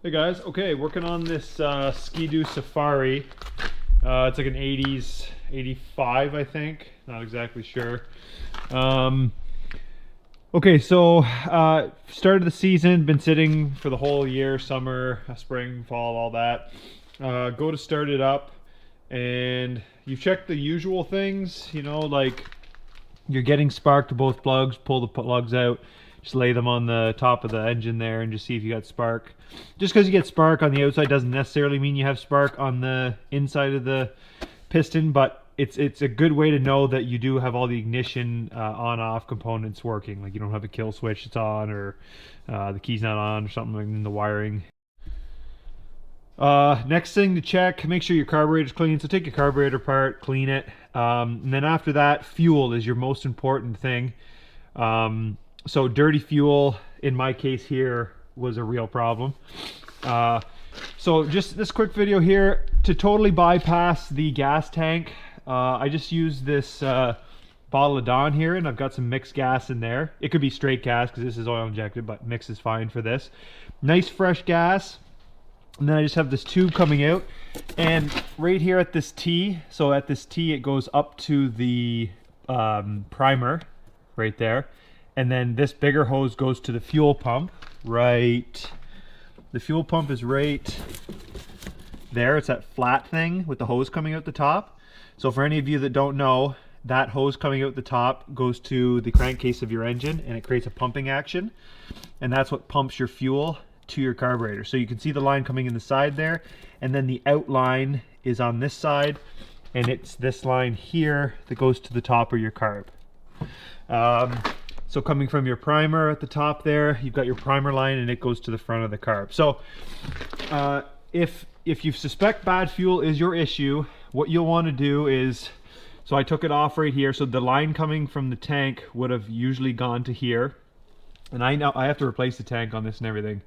Hey guys, okay, working on this Ski-Doo Safari. It's like an 80s, 85 I think, not exactly sure. Okay, so started the season, been sitting for the whole year, summer, spring, fall, all that. Go to start it up, and you check the usual things, you know, like you're getting spark to both plugs, pull the plugs out, just lay them on the top of the engine there and just see if you got spark. Just because you get spark on the outside doesn't necessarily mean you have spark on the inside of the piston, but it's a good way to know that you do have all the ignition on-off components working. Like you don't have a kill switch that's on, or the key's not on, or something in the wiring. Next thing to check, make sure your carburetor's clean. So take your carburetor apart, clean it. And then after that, fuel is your most important thing. So dirty fuel, in my case here, was a real problem. So just this quick video here to totally bypass the gas tank. I just used this bottle of Dawn here, and I've got some mixed gas in there. It could be straight gas because this is oil injected, but mix is fine for this. Nice fresh gas. And then I just have this tube coming out, and right here at this T, so at this T it goes up to the primer right there, and then this bigger hose goes to the fuel pump. Right, the fuel pump is right there. It's that flat thing with the hose coming out the top. So for any of you that don't know, that hose coming out the top goes to the crankcase of your engine, and it creates a pumping action, and that's what pumps your fuel to your carburetor. So you can see the line coming in the side there, and then the outline is on this side, and it's this line here that goes to the top of your carb. So coming from your primer at the top there, you've got your primer line, and it goes to the front of the carb. So if you suspect bad fuel is your issue, what you'll want to do is, so I took it off right here, so the line coming from the tank would have usually gone to here, and I know I have to replace the tank on this and everything.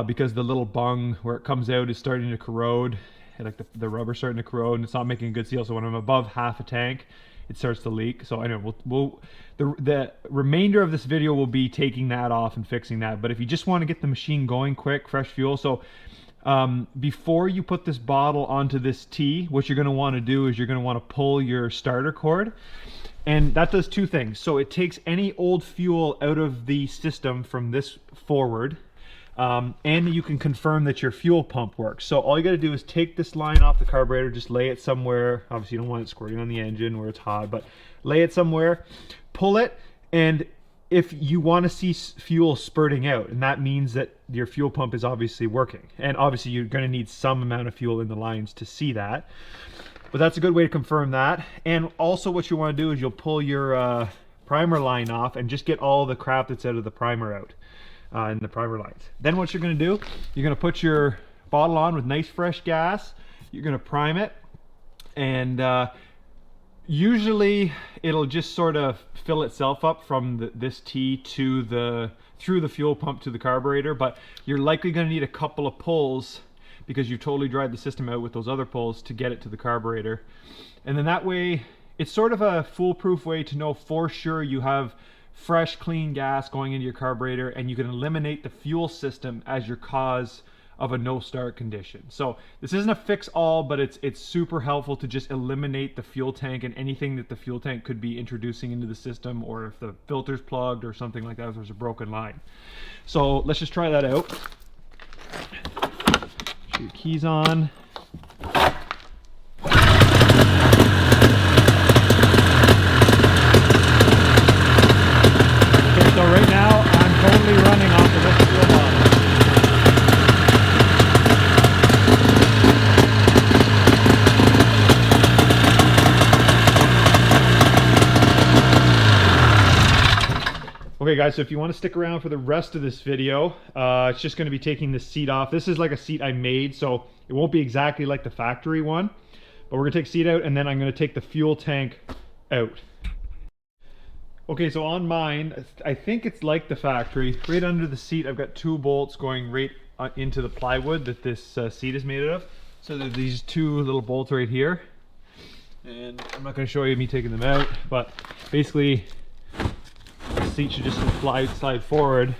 Because the little bung where it comes out is starting to corrode, and like the rubber's starting to corrode, and it's not making a good seal. So when I'm above half a tank, it starts to leak. So anyway, the remainder of this video will be taking that off and fixing that. But if you just want to get the machine going quick, fresh fuel. So before you put this bottle onto this T, what you're going to want to do is you're going to want to pull your starter cord. And that does two things. So it takes any old fuel out of the system from this forward. And you can confirm that your fuel pump works. So all you got to do is take this line off the carburetor, just lay it somewhere. Obviously you don't want it squirting on the engine where it's hot, but lay it somewhere, pull it, and if you want to see fuel spurting out, and that means that your fuel pump is obviously working. And obviously you're going to need some amount of fuel in the lines to see that. But that's a good way to confirm that. And also what you want to do is you'll pull your primer line off and just get all the crap that's out of the primer out. In the primer lines. Then what you're going to do, you're going to put your bottle on with nice fresh gas. You're going to prime it, and usually it'll just sort of fill itself up from this T to through the fuel pump to the carburetor, but you're likely going to need a couple of pulls because you've totally dried the system out with those other pulls to get it to the carburetor. And then that way, it's sort of a foolproof way to know for sure you have fresh, clean gas going into your carburetor, and you can eliminate the fuel system as your cause of a no-start condition. So this isn't a fix-all, but it's super helpful to just eliminate the fuel tank and anything that the fuel tank could be introducing into the system, or if the filter's plugged or something like that, if there's a broken line. So let's just try that out. Put your keys on. So right now, I'm totally running off of this fuel bottle. Okay guys, so if you want to stick around for the rest of this video, it's just going to be taking this seat off. This is like a seat I made, so it won't be exactly like the factory one. But we're going to take the seat out, and then I'm going to take the fuel tank out. Okay, so on mine, I think it's like the factory. Right under the seat, I've got two bolts going right into the plywood that this seat is made out of. So there's these two little bolts right here. And I'm not going to show you me taking them out, but basically the seat should just slide forward.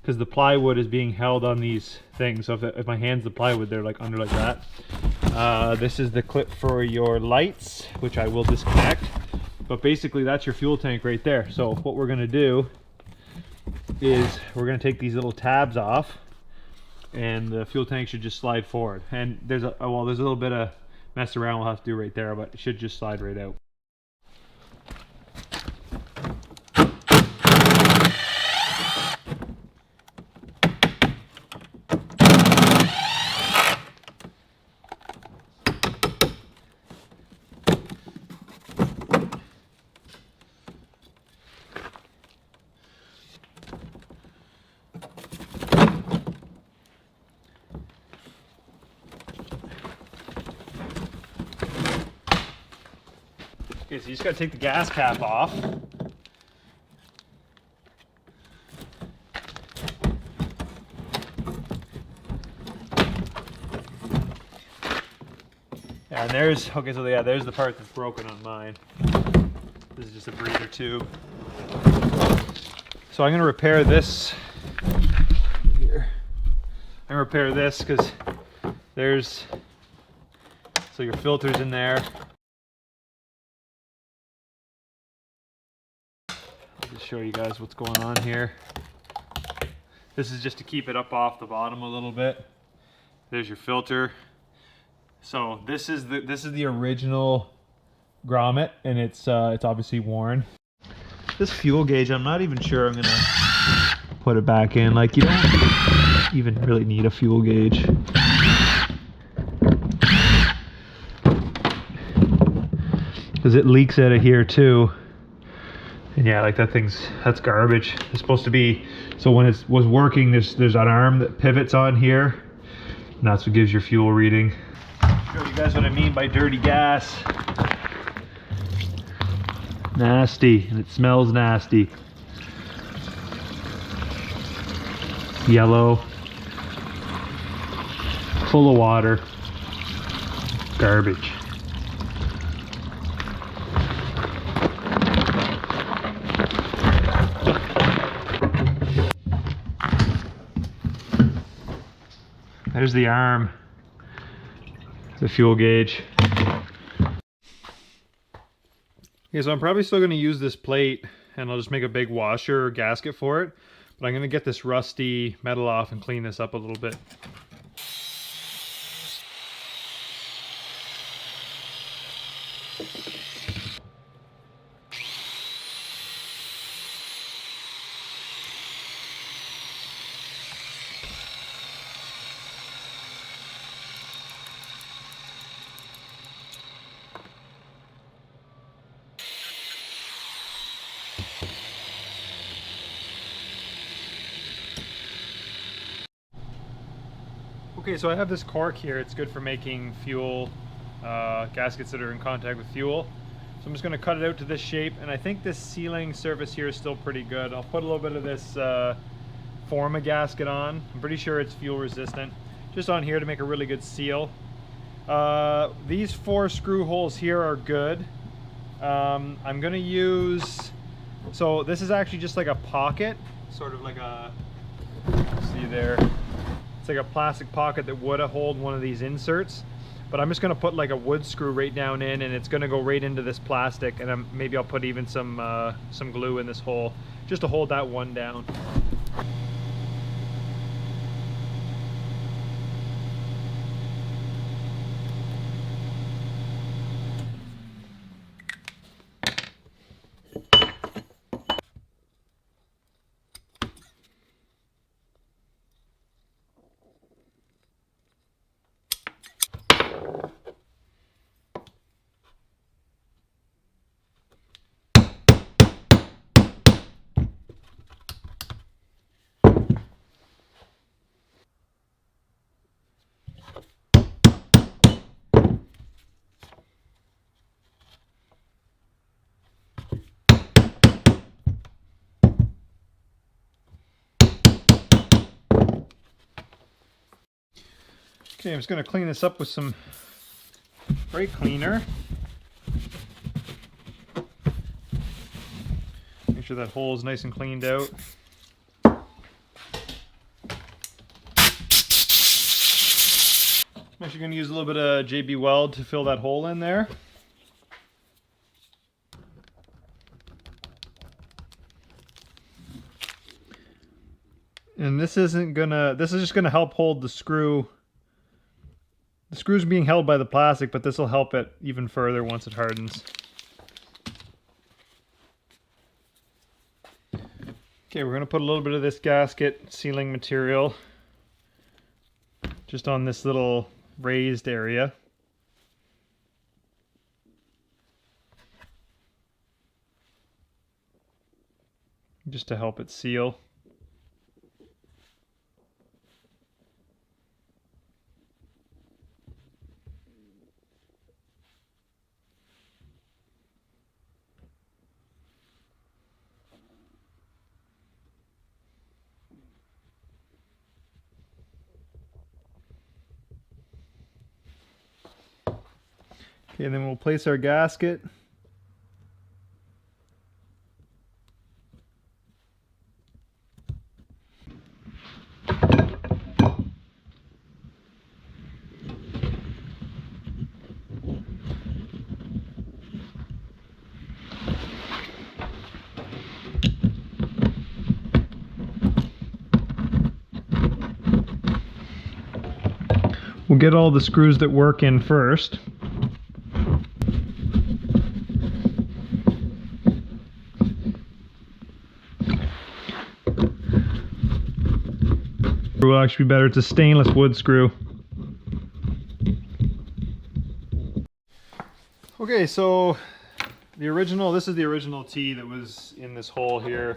because the plywood is being held on these things. So if my hand's the plywood, they're like under like that. This is the clip for your lights, which I will disconnect. But basically that's your fuel tank right there. So what we're gonna do is we're gonna take these little tabs off, and the fuel tank should just slide forward. And there's a little bit of mess around we'll have to do right there, but it should just slide right out. Okay, so you just gotta take the gas cap off. Yeah, and there's the part that's broken on mine. This is just a breather tube. So I'm gonna repair this here. I'm gonna repair this because so your filter's in there. Show you guys what's going on here. This is just to keep it up off the bottom a little bit. There's your filter. So this is the original grommet, and it's obviously worn. This fuel gauge, I'm not even sure I'm gonna put it back in. Like, you don't even really need a fuel gauge. Because it leaks out of here too. And yeah, like that's garbage. It's supposed to be, so when it was working, there's an arm that pivots on here, and that's what gives your fuel reading. Show you guys what I mean by dirty gas. Nasty, and it smells nasty. Yellow, full of water, garbage. There's the arm, the fuel gauge. Okay, so I'm probably still going to use this plate, and I'll just make a big washer or gasket for it. But I'm going to get this rusty metal off and clean this up a little bit. Okay, so I have this cork here. It's good for making fuel, gaskets that are in contact with fuel. So I'm just going to cut it out to this shape, and I think this sealing surface here is still pretty good. I'll put a little bit of this Forma gasket on. I'm pretty sure it's fuel resistant. Just on here to make a really good seal. These 4 screw holes here are good. I'm going to use, so this is actually just like a pocket, sort of like a, see there. It's like a plastic pocket that would hold one of these inserts, but I'm just going to put like a wood screw right down in, and it's going to go right into this plastic, and maybe I'll put even some glue in this hole just to hold that one down. Okay, I'm just going to clean this up with some brake cleaner. Make sure that hole is nice and cleaned out. I'm actually going to use a little bit of JB Weld to fill that hole in there. And this is just gonna help hold the screw. The screw's being held by the plastic, but this will help it even further once it hardens. Okay, we're gonna put a little bit of this gasket sealing material just on this little raised area. Just to help it seal. Okay, and then we'll place our gasket. We'll get all the screws that work in first. It will actually be better. It's a stainless wood screw. Okay, so this is the original T that was in this hole here,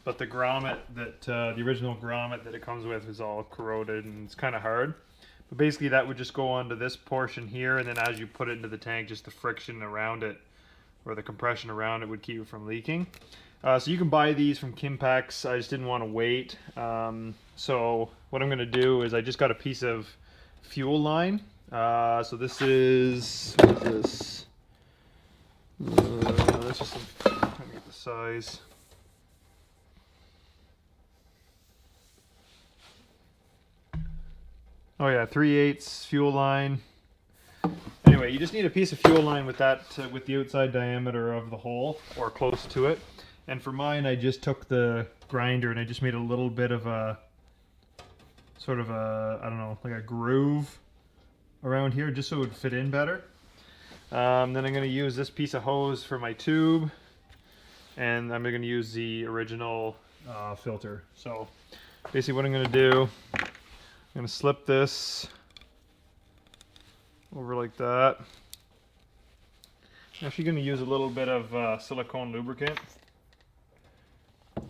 but the grommet the original grommet that it comes with is all corroded and it's kind of hard. But basically that would just go onto this portion here, and then as you put it into the tank, just the friction around it, or the compression around it, would keep it from leaking. So you can buy these from Kimpex. I just didn't want to wait. So what I'm going to do is I just got a piece of fuel line. So this is, what is this? Let's just try to get the size. Oh yeah, 3/8 fuel line. Anyway, you just need a piece of fuel line with that, with the outside diameter of the hole, or close to it. And for mine, I just took the grinder and I just made a little bit of a, sort of a, I don't know, like a groove around here, just so it would fit in better. Then I'm going to use this piece of hose for my tube, and I'm going to use the original filter. So basically what I'm going to do, I'm going to slip this over like that. I'm actually going to use a little bit of silicone lubricant,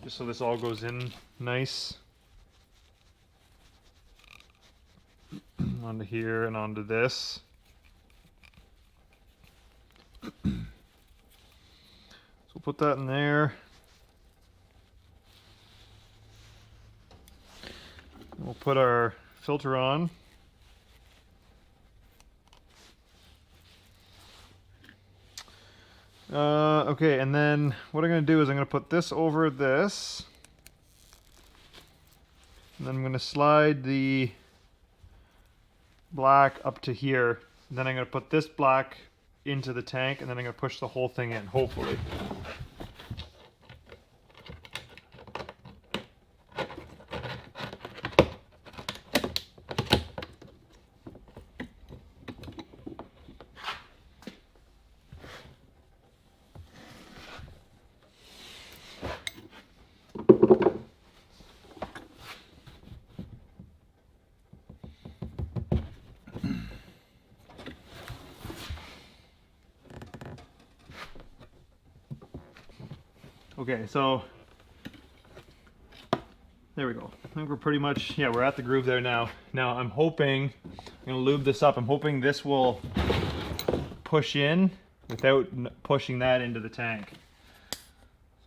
just so this all goes in nice. Onto here and onto this. So we'll put that in there. We'll put our filter on. Okay, and then what I'm going to do is I'm going to put this over this. And then I'm going to slide the black up to here. And then I'm going to put this black into the tank, and then I'm going to push the whole thing in, hopefully. Okay, so there we go. I think we're pretty much, yeah, we're at the groove there now. Now I'm hoping, I'm gonna lube this up. I'm hoping this will push in without pushing that into the tank. So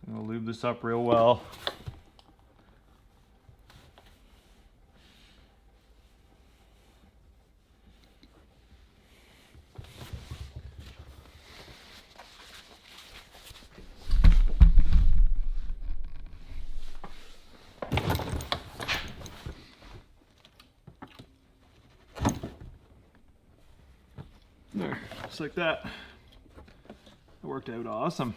I'm gonna lube this up real well. There, just like that. It worked out awesome.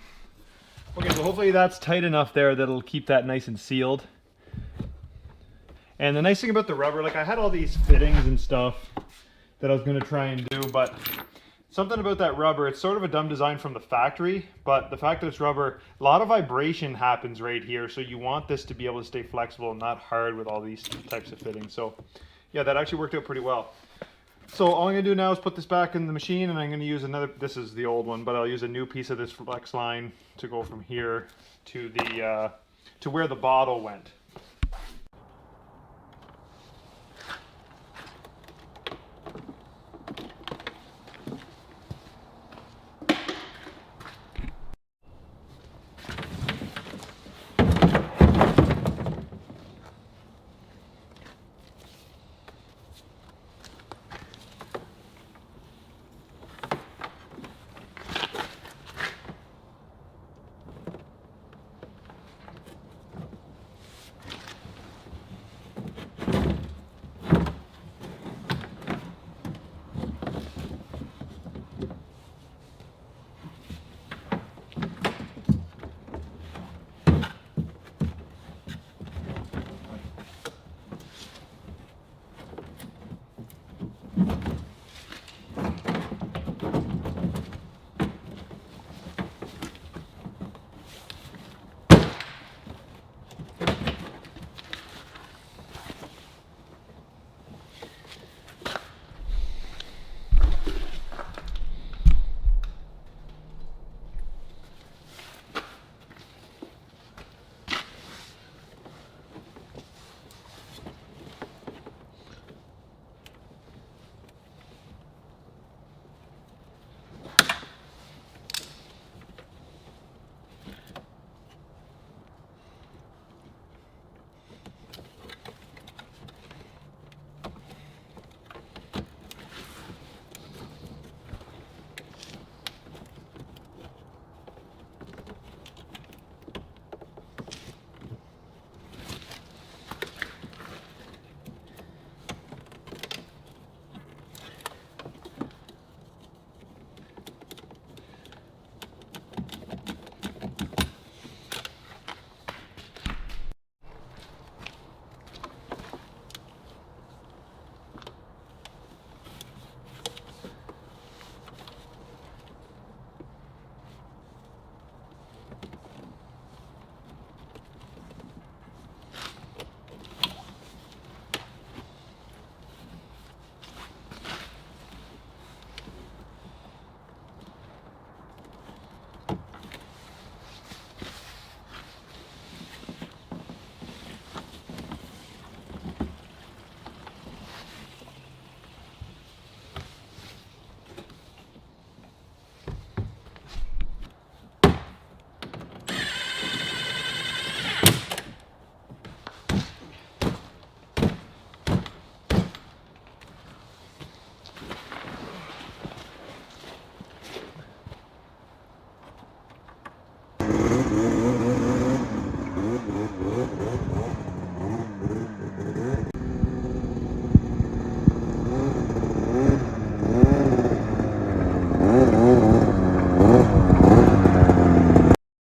Okay, so hopefully that's tight enough there that it'll keep that nice and sealed. And the nice thing about the rubber, like I had all these fittings and stuff that I was going to try and do, but something about that rubber, it's sort of a dumb design from the factory, but the fact that it's rubber, a lot of vibration happens right here, so you want this to be able to stay flexible and not hard with all these types of fittings. So yeah, that actually worked out pretty well. So all I'm going to do now is put this back in the machine, and I'm going to use another, this is the old one, but I'll use a new piece of this flex line to go from here to the to where the bottle went.